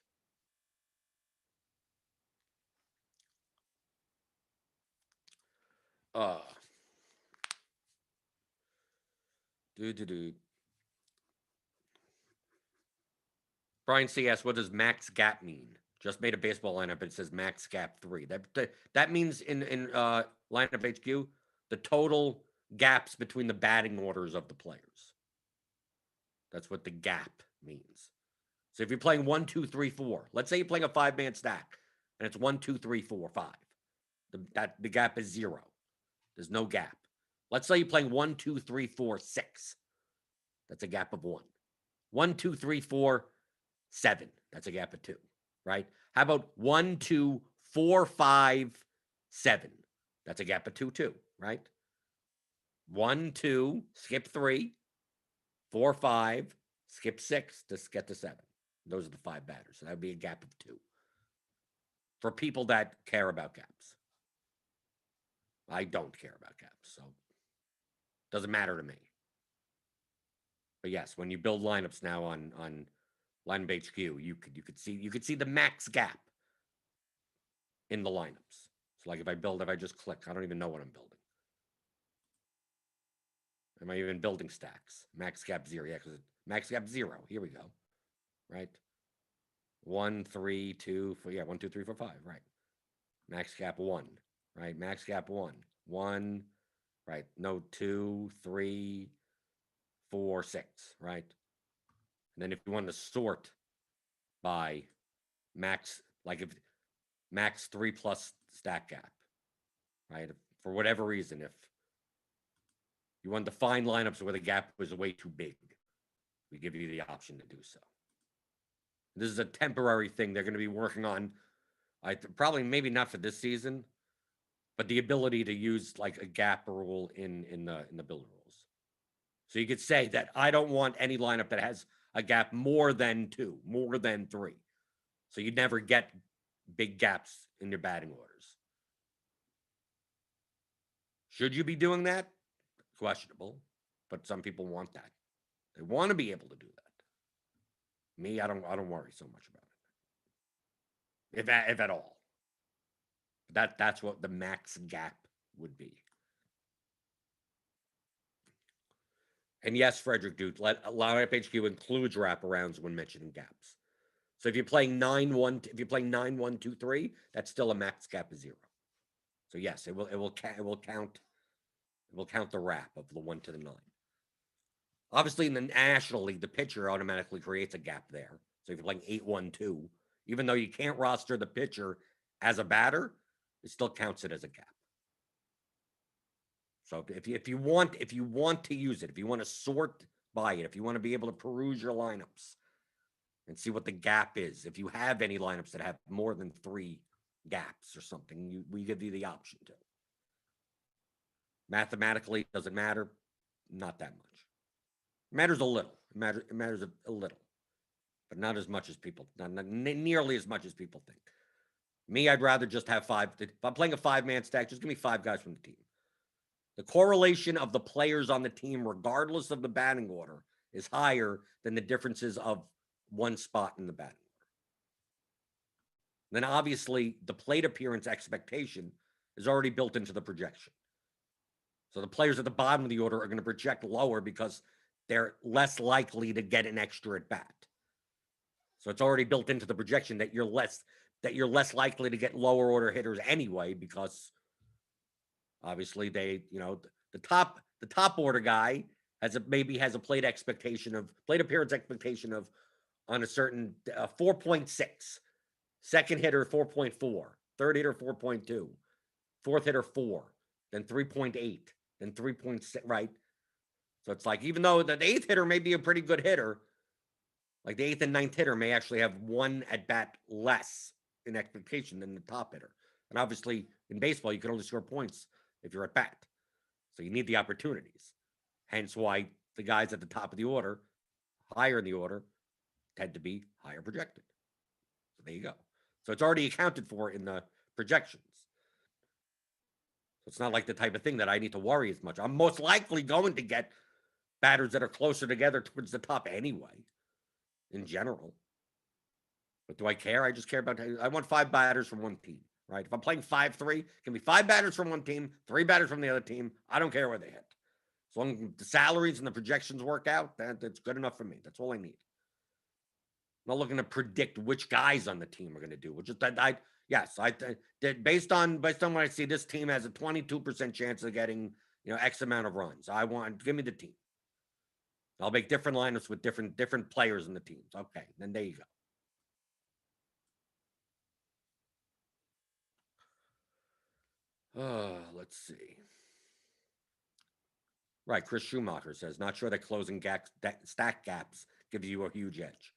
Brian C. asks, what does max gap mean? Just made a baseball lineup. It says max gap 3. That means in lineup HQ, the total gaps between the batting orders of the players. That's what the gap means. So if you're playing 1, 2, 3, 4, let's say you're playing a 5-man stack, and it's 1, 2, 3, 4, 5. The gap is 0. There's no gap. Let's say you're playing 1, 2, 3, 4, 6. That's a gap of 1. 1, 2, 3, 4, 7. That's a gap of 2. Right? How about 1, 2, 4, 5, 7? That's a gap of 2 too, right? 1, 2, skip 3, 4, 5, skip 6 to get to 7. Those are the 5 batters. So that would be a gap of 2. For people that care about gaps. I don't care about gaps, so it doesn't matter to me. But yes, when you build lineups now on lineup HQ, you could see the max gap. in the lineups. So like if I just click, I don't even know what I'm building. Am I even building stacks? Max gap 0. Yeah, because max gap 0. Here we go. Right? 1, 3, 2, 4. Yeah, 1, 2, 3, 4, 5. Right. Max gap 1. Right? Max gap 1. 1. Right. No, 2, 3, 4, 6. Right? And then if you want to sort by max, like if max 3 plus stack gap, right? For whatever reason, if you want to find lineups where the gap was way too big, we give you the option to do so. This is a temporary thing they're going to be working on. Probably maybe not for this season, but the ability to use like a gap rule in the build rules. So you could say that I don't want any lineup that has a gap more than 2, more than 3. So you never get big gaps in your batting orders. Should you be doing that? Questionable, but some people want that. They want to be able to do that. Me, I don't worry so much about it, if at all. That's what the max gap would be. And yes, Frederick Dude, lineup HQ includes wraparounds when mentioning gaps. So if you're playing 9-1, if you're playing 9-1-2-3, that's still a max gap of 0. So yes, it will count the wrap of the 1 to the 9. Obviously, in the National League, the pitcher automatically creates a gap there. So if you're playing 8-1-2, even though you can't roster the pitcher as a batter, it still counts it as a gap. So if you want to use it, if you want to sort by it, if you want to be able to peruse your lineups and see what the gap is, if you have any lineups that have more than 3 gaps or something, we give you the option to. Mathematically, does it matter? Not that much. It matters a little. It matters a little, but not as much as people, not nearly as much as people think. Me, I'd rather just have 5. If I'm playing a 5-man stack, just give me 5 guys from the team. The correlation of the players on the team, regardless of the batting order, is higher than the differences of one spot in the batting order. Then obviously the plate appearance expectation is already built into the projection. So the players at the bottom of the order are going to project lower because they're less likely to get an extra at bat. So it's already built into the projection that you're less likely to get lower order hitters anyway, because obviously they, the top order guy maybe has a plate appearance expectation of on a certain 4.6, second hitter 4.4, third hitter 4.2, fourth hitter 4, then 3.8, then 3.6, right? So it's like, even though the 8th hitter may be a pretty good hitter, like the 8th and 9th hitter may actually have 1 at bat less in expectation than the top hitter. And obviously in baseball, you can only score points if you're at bat. So you need the opportunities. Hence why the guys at the top of the order, higher in the order, tend to be higher projected. So there you go. So it's already accounted for in the projections. So it's not like the type of thing that I need to worry as much. I'm most likely going to get batters that are closer together towards the top anyway, in general. But do I care? I just care about, I want 5 batters from one team, right? If I'm playing 5-3, it can be 5 batters from one team, 3 batters from the other team. I don't care where they hit. As long as the salaries and the projections work out, that's good enough for me. That's all I need. I'm not looking to predict which guys on the team are going to do, which is that based on what I see, this team has a 22% chance of getting, X amount of runs. Give me the team. I'll make different lineups with different players in the teams. Okay, then there you go. Let's see. Right, Chris Schumacher says, not sure that closing stack gaps gives you a huge edge.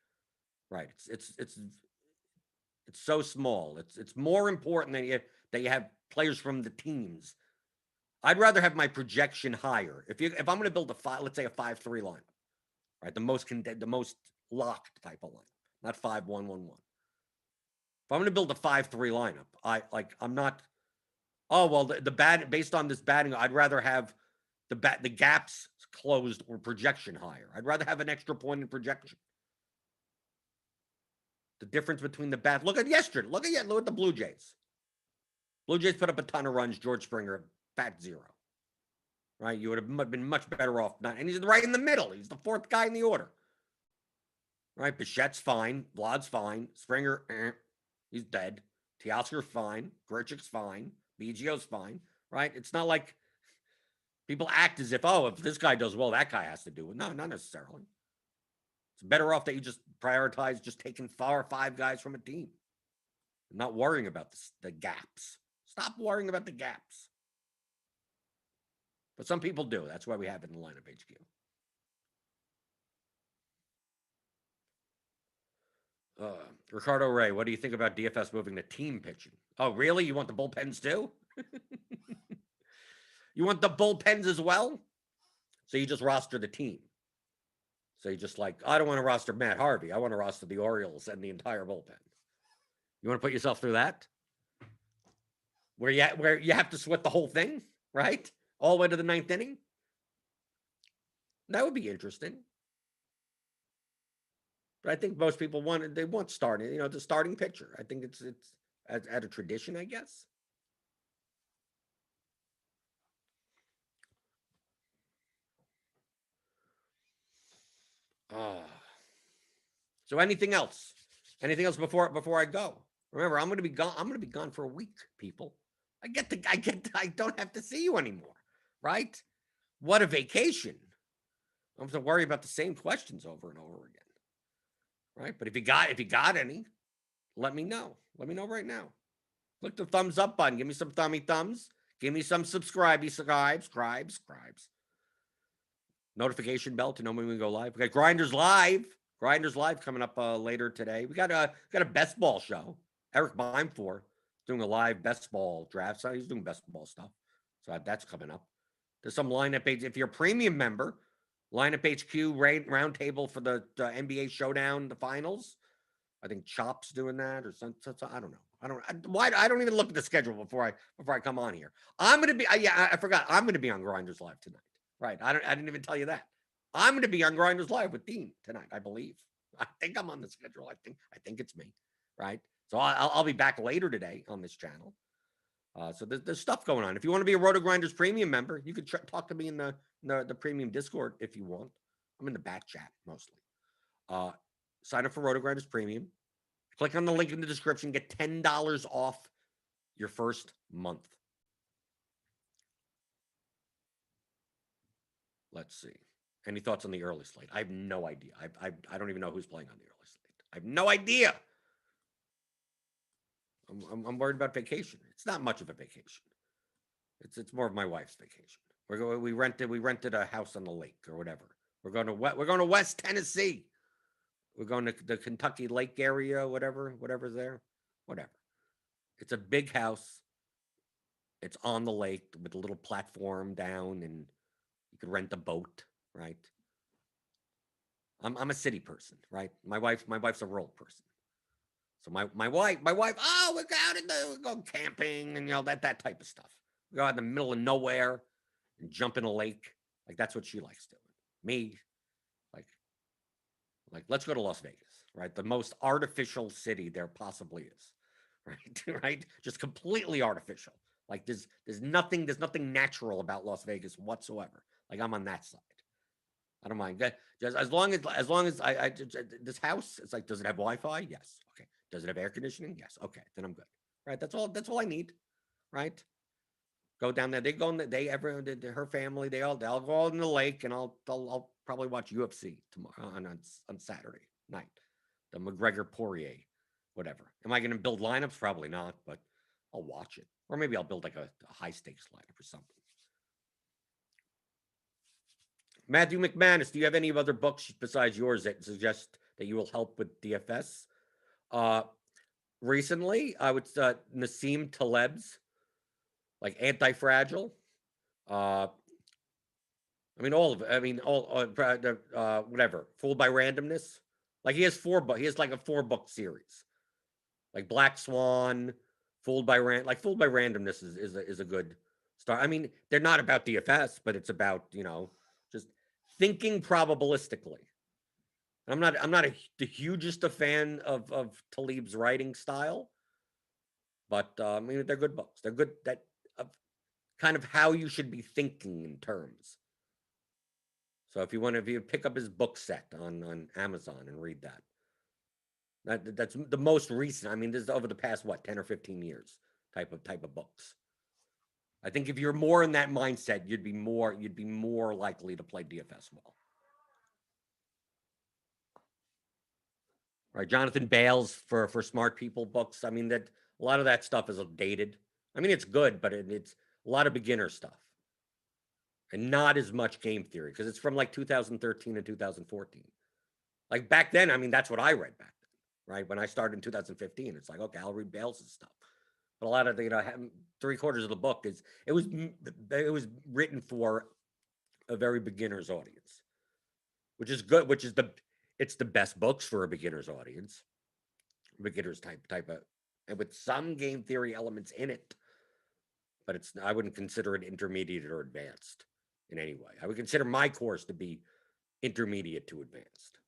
Right, it's so small. It's more important that you have players from the teams. I'd rather have my projection higher. If I'm going to build let's say a 5-3 lineup, right, the most locked type of lineup, not 5-1-1-1. If I'm going to build a 5-3 lineup, I'm not. Oh well, based on this batting, I'd rather have the gaps closed or projection higher. I'd rather have an extra point in projection. The difference between the bat. Look at yesterday. Look at the Blue Jays. Blue Jays put up a ton of runs. George Springer, fat zero. Right? You would have been much better off not. And he's right in the middle. He's the fourth guy in the order. Right? Bichette's fine. Vlad's fine. Springer, he's dead. Teoscar's fine. Grichuk's fine. Biggio's fine. Right? It's not like people act as if, oh, if this guy does well, that guy has to do it. No, not necessarily. It's better off that you just prioritize just taking 4 or 5 guys from a team. Not worrying about the gaps. Stop worrying about the gaps. But some people do. That's why we have it in the lineup HQ. Ricardo Ray, what do you think about DFS moving to team pitching? Oh, really? You want the bullpens too? You want the bullpens as well? So you just roster the team. So you just like, I don't want to roster Matt Harvey. I want to roster the Orioles and the entire bullpen. You want to put yourself through that? Where you have to sweat the whole thing, right? All the way to the 9th inning? That would be interesting. But I think most people want starting, the starting pitcher. I think it's at a tradition, I guess. So anything else? Anything else before I go? Remember, I'm going to be gone. I'm going to be gone for a week, people. I don't have to see you anymore, right? What a vacation. I don't have to worry about the same questions over and over again. Right? But if you got any, let me know. Let me know right now. Click the thumbs up button. Give me some thumbs. Give me some scribes. Notification bell to know when we go live. We got Grinders Live. Grinders Live coming up later today. We got a best ball show. Eric Bimefor doing a live best ball draft. So he's doing best ball stuff. So that's coming up. There's some lineup page. If you're a premium member, lineup HQ round table for the NBA showdown, the finals. I think Chop's doing that or something. I don't know. I don't even look at the schedule before I come on here. I'm gonna be. I forgot. I'm gonna be on Grinders Live tonight. Right. I didn't even tell you that. I'm gonna be on Grinders Live with Dean tonight. I believe. I think I'm on the schedule. I think it's me. Right. So I'll be back later today on this channel. So there's stuff going on. If you want to be a RotoGrinders premium member, you can talk to me in the premium Discord if you want. I'm in the back chat mostly. Sign up for RotoGrinders Premium. Click on the link in the description. Get $10 off your first month. Let's see. Any thoughts on the early slate? I have no idea. I don't even know who's playing on the early slate. I have no idea. I'm worried about vacation. It's not much of a vacation. It's more of my wife's vacation. We rented a house on the lake or whatever. We're going to West Tennessee. We're going to the Kentucky Lake area, whatever's there, whatever. It's a big house. It's on the lake with a little platform down, and you could rent a boat, right? I'm a city person, right? My wife's a rural person. So my wife, oh, we go camping and that type of stuff. We go out in the middle of nowhere and jump in a lake. Like that's what she likes doing. Me, like let's go to Las Vegas, right? The most artificial city there possibly is, right? Right? Just completely artificial. Like there's nothing natural about Las Vegas whatsoever. Like I'm on that side. I don't mind. Just as long as I this house, it's like, does it have Wi-Fi? Yes. Okay. Does it have air conditioning? Yes. Okay. Then I'm good. Right. That's all I need. Right. Go down there. Her family, they'll go out in the lake, and I'll probably watch UFC tomorrow on Saturday night. The McGregor Poirier, whatever. Am I going to build lineups? Probably not, but I'll watch it. Or maybe I'll build like a high stakes lineup or something. Matthew McManus, do you have any other books besides yours that suggest that you will help with DFS? Recently, I would Nassim Taleb's like Anti-Fragile. I mean all of it. I mean all whatever. Fooled by Randomness. Like he has like a 4-book series. Like Black Swan, Fooled by Randomness is a good start. I mean, they're not about DFS, but it's about, just thinking probabilistically. I'm not the hugest a fan of Taleb's writing style, But I mean, they're good books. They're good that kind of how you should be thinking in terms. So if you pick up his book set on Amazon and read that's the most recent. I mean, this is over the past 10 or 15 years type of books. I think if you're more in that mindset, you'd be more likely to play DFS well. Right, Jonathan Bales for smart people books. I mean, that a lot of that stuff is dated. I mean, it's good, but it's a lot of beginner stuff, and not as much game theory because it's from like 2013 and 2014. Like back then, I mean, that's what I read back then, right? When I started in 2015, it's like, okay, I'll read Bales' stuff. But a lot of the, 3/4 of the book it was written for a very beginner's audience, which is good. It's the best books for a beginner's audience, beginners type of, and with some game theory elements in it. But I wouldn't consider it intermediate or advanced in any way. I would consider my course to be intermediate to advanced.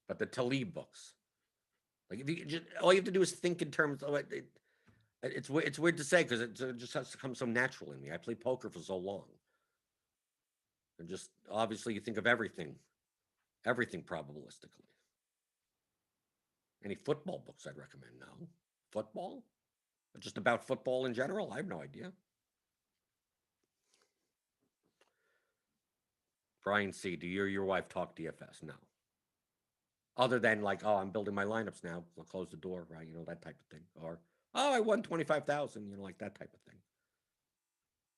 But the Talib books, like if you all you have to do is think in terms of it. It's weird to say because it just has to come so natural in me. I played poker for so long, and just obviously you think of everything probabilistically. Any football books I'd recommend? No, football, just about football in general. I have no idea. Brian C., do you or your wife talk DFS? No. Other than like, oh, I'm building my lineups now. I'll close the door, right? That type of thing. Or, oh, I won 25,000. Like that type of thing.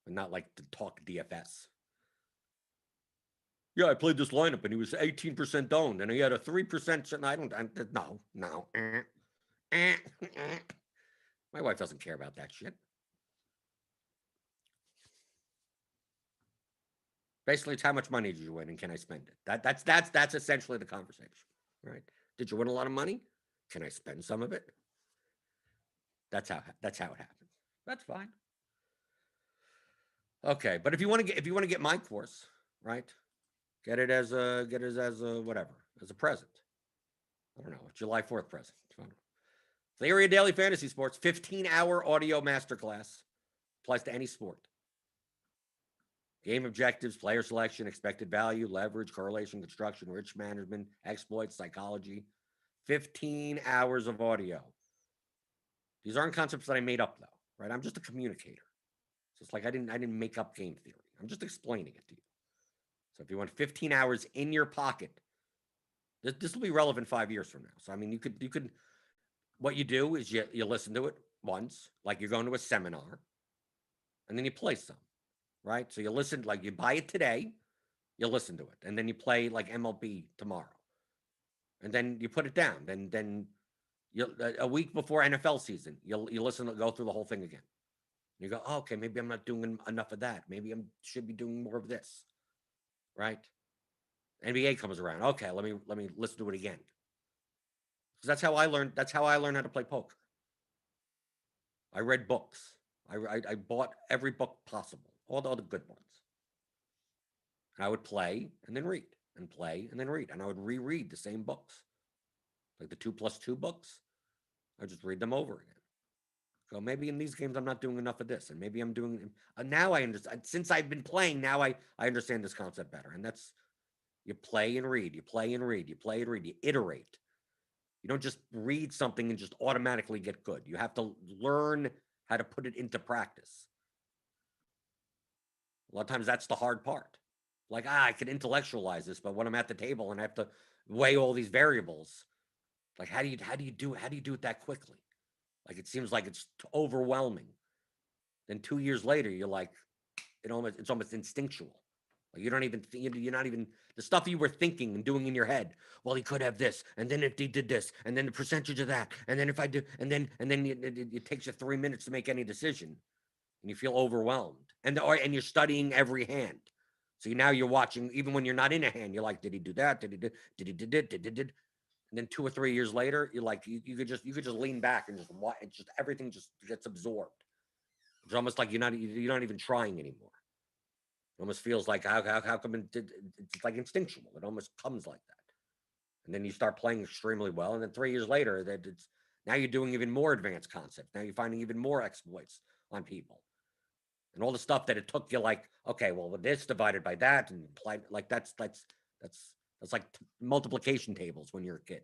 But not like to talk DFS. Yeah, I played this lineup and he was 18% owned and he had a 3%. And no. My wife doesn't care about that shit. Basically, it's how much money did you win and can I spend it? That's essentially the conversation, right? Did you win a lot of money? Can I spend some of it? That's how it happens. That's fine. Okay, but if you want to get my course, right? Get it as a whatever, as a present. I don't know, a July 4th present. The Area Daily Fantasy Sports 15-hour audio masterclass applies to any sport. Game objectives, player selection, expected value, leverage, correlation, construction, risk management, exploits, psychology. 15 hours of audio. These aren't concepts that I made up, though, right? I'm just a communicator. So it's like I didn't make up game theory. I'm just explaining it to you. So if you want 15 hours in your pocket, this will be relevant 5 years from now. So I mean, you could. What you do is you listen to it once, like you're going to a seminar, and then you play some, right? So you listen, like you buy it today, you listen to it, and then you play like MLB tomorrow, and then you put it down. Then a week before NFL season, you listen to go through the whole thing again. You go, oh, okay, maybe I'm not doing enough of that. Maybe I should be doing more of this, right? NBA comes around. Okay, let me listen to it again. Because that's how I learned. That's how I learned how to play poker. I read books. I bought every book possible, all the good ones. And I would play and then read, and play and then read, and I would reread the same books, like the 2+2 books. I just read them over again. So maybe in these games I'm not doing enough of this, and maybe I'm doing. Now I understand. Since I've been playing, now I understand this concept better, and that's you play and read, you play and read, you play and read, you iterate. You don't just read something and just automatically get good. You have to learn how to put it into practice. A lot of times that's the hard part. Like, I can intellectualize this, but when I'm at the table and I have to weigh all these variables, like how do you do it that quickly? Like it seems like it's overwhelming. Then 2 years later, you're like, it's almost instinctual. Like you're not even the stuff you were thinking and doing in your head. Well, he could have this, and then if he did this, and then the percentage of that, and then if I do, and then it takes you 3 minutes to make any decision, and you feel overwhelmed, and you're studying every hand. So now you're watching, even when you're not in a hand, you're like, did he do that? Did he do? Did he did it? Did it? And then 2 or 3 years later, you're like, you could just lean back and just watch. It's just everything just gets absorbed. It's almost like you're not even trying anymore. It almost feels like how come it's like instinctual. It almost comes like that. And then you start playing extremely well. And then 3 years later, that it's now you're doing even more advanced concepts. Now you're finding even more exploits on people. And all the stuff that it took you, like, okay, well, with this divided by that, and like that's like multiplication tables when you're a kid.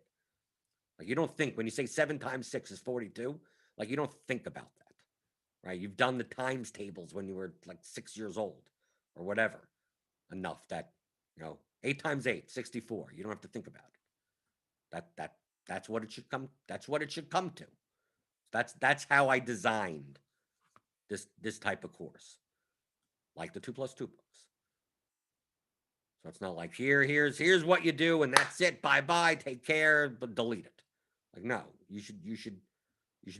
Like, you don't think when you say 7 times 6 is 42, like, you don't think about that, right? You've done the times tables when you were like 6 years old or whatever, enough that, 8 times 8, 64. You don't have to think about it. That's what it should come. That's what it should come to. That's how I designed this type of course, like the 2+2 books. So it's not like here's what you do and that's it. Bye bye. Take care, but delete it. Like, no, you should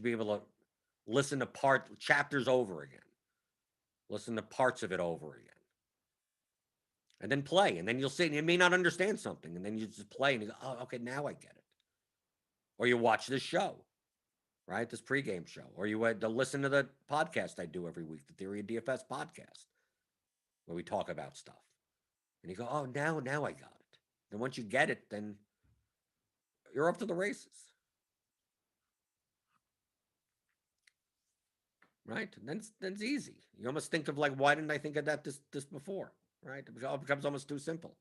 be able to listen to chapters over again, listen to parts of it over again, and then play. And then you'll see. And you may not understand something, and then you just play and you go, oh, okay, now I get it. Or you watch this show, right? This pregame show, or you had to listen to the podcast I do every week, the Theory of DFS podcast, where we talk about stuff. And you go, oh, now I got it. And once you get it, then you're up to the races. Right? And then it's easy. You almost think of like, why didn't I think of that this before? Right? It becomes almost too simple.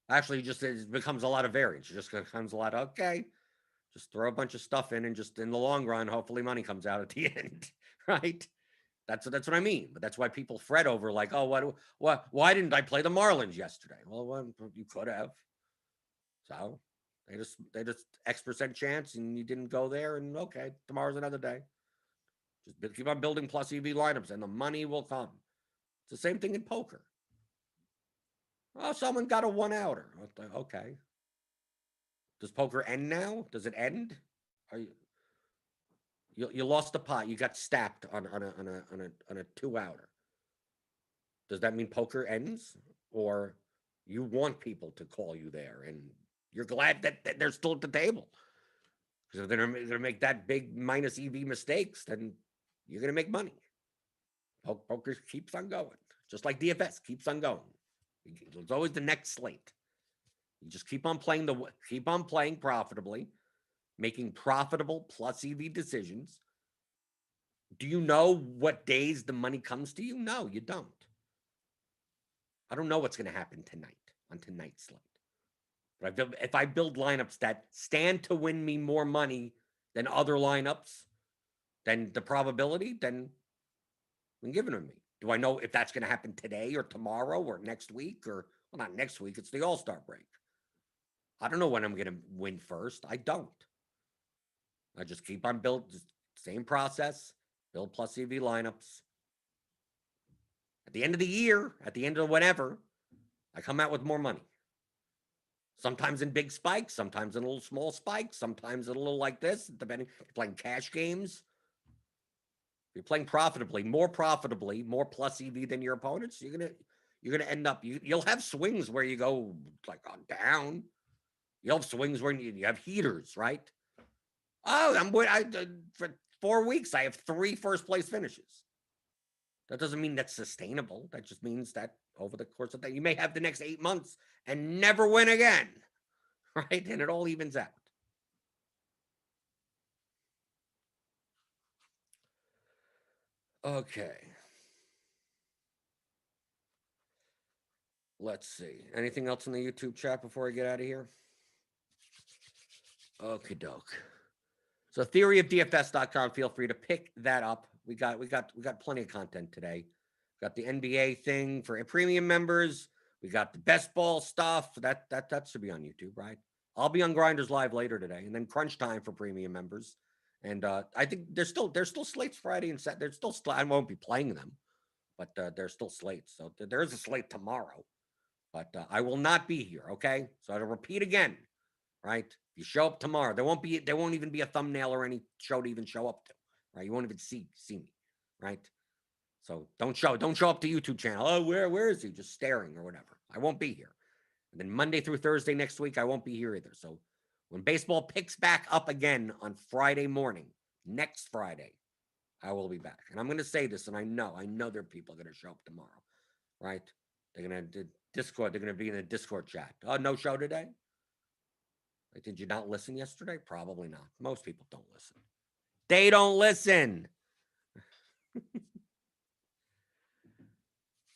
Actually, it becomes a lot of variance. It just becomes a lot of, okay, just throw a bunch of stuff in and just in the long run, hopefully money comes out at the end. Right? That's what I mean. But that's why people fret over like, oh, why didn't I play the Marlins yesterday? Well, you could have. So they just X% chance and you didn't go there, and okay, tomorrow's another day. Just keep on building plus EV lineups and the money will come. It's the same thing in poker. Oh, someone got a 1-outer. Okay. Does poker end now? Does it end? You lost the pot. You got stacked on a 2-outer. Does that mean poker ends, or you want people to call you there and you're glad that they're still at the table? Because if they're going to make that big minus EV mistakes, then you're going to make money. Poker keeps on going, just like DFS keeps on going. It's always the next slate. You just keep on playing profitably, making profitable plus EV decisions. Do you know what days the money comes to you? No, you don't. I don't know what's going to happen tonight on tonight's slate. But if I build lineups that stand to win me more money than other lineups, then the probability, then I'm giving them to me. Do I know if that's going to happen today or tomorrow or next week? Or, well, not next week. It's the All-Star break. I don't know when I'm going to win first. I don't. I just keep on building, same process, build plus EV lineups. At the end of the year, at the end of whatever, I come out with more money. Sometimes in big spikes, sometimes in a little small spikes, sometimes a little like this, depending. If you're playing cash games, if you're playing profitably, more plus EV than your opponents, you're gonna end up. You'll have swings where you go like on down. You'll have swings where you have heaters, right? Oh, for 4 weeks I have 3 first place finishes. That doesn't mean that's sustainable. That just means that over the course of that, you may have the next 8 months and never win again, right? And it all evens out. Okay. Let's see. Anything else in the YouTube chat before I get out of here? Okie doke. So theoryofdfs.com. Feel free to pick that up. We got plenty of content today. Got the NBA thing for premium members. We got the best ball stuff. That should be on YouTube, right? I'll be on Grinders Live later today, and then Crunch Time for premium members. And I think there's still slates Friday and Saturday. There's still I won't be playing them, but there's still slates. So there is a slate tomorrow, but I will not be here. Okay, so I'll repeat again, right? If you show up tomorrow, there won't even be a thumbnail or any show to even show up to, right? You won't even see me, right? So don't show up to YouTube channel. Oh, where is he? Just staring or whatever. I won't be here. And then Monday through Thursday next week, I won't be here either. So when baseball picks back up again on Friday morning, next Friday, I will be back. And I'm going to say this, and I know there are people going to show up tomorrow, right? They're going to Discord. They're going to be in the Discord chat. Oh, no show today? Did you not listen yesterday? Probably not. Most people don't listen. They don't listen.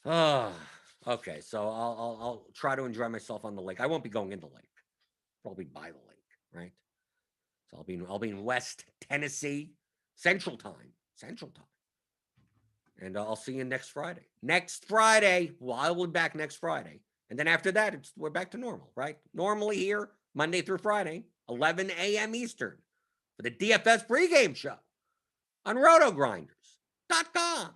Okay. So I'll try to enjoy myself on the lake. I won't be going in the lake. Probably by the lake, right? So I'll be in West Tennessee, Central Time. And I'll see you next Friday. Next Friday. Well, I will be back next Friday. And then after that, we're back to normal, right? Normally here, Monday through Friday, 11 a.m. Eastern, for the DFS pregame show on RotoGrinders.com.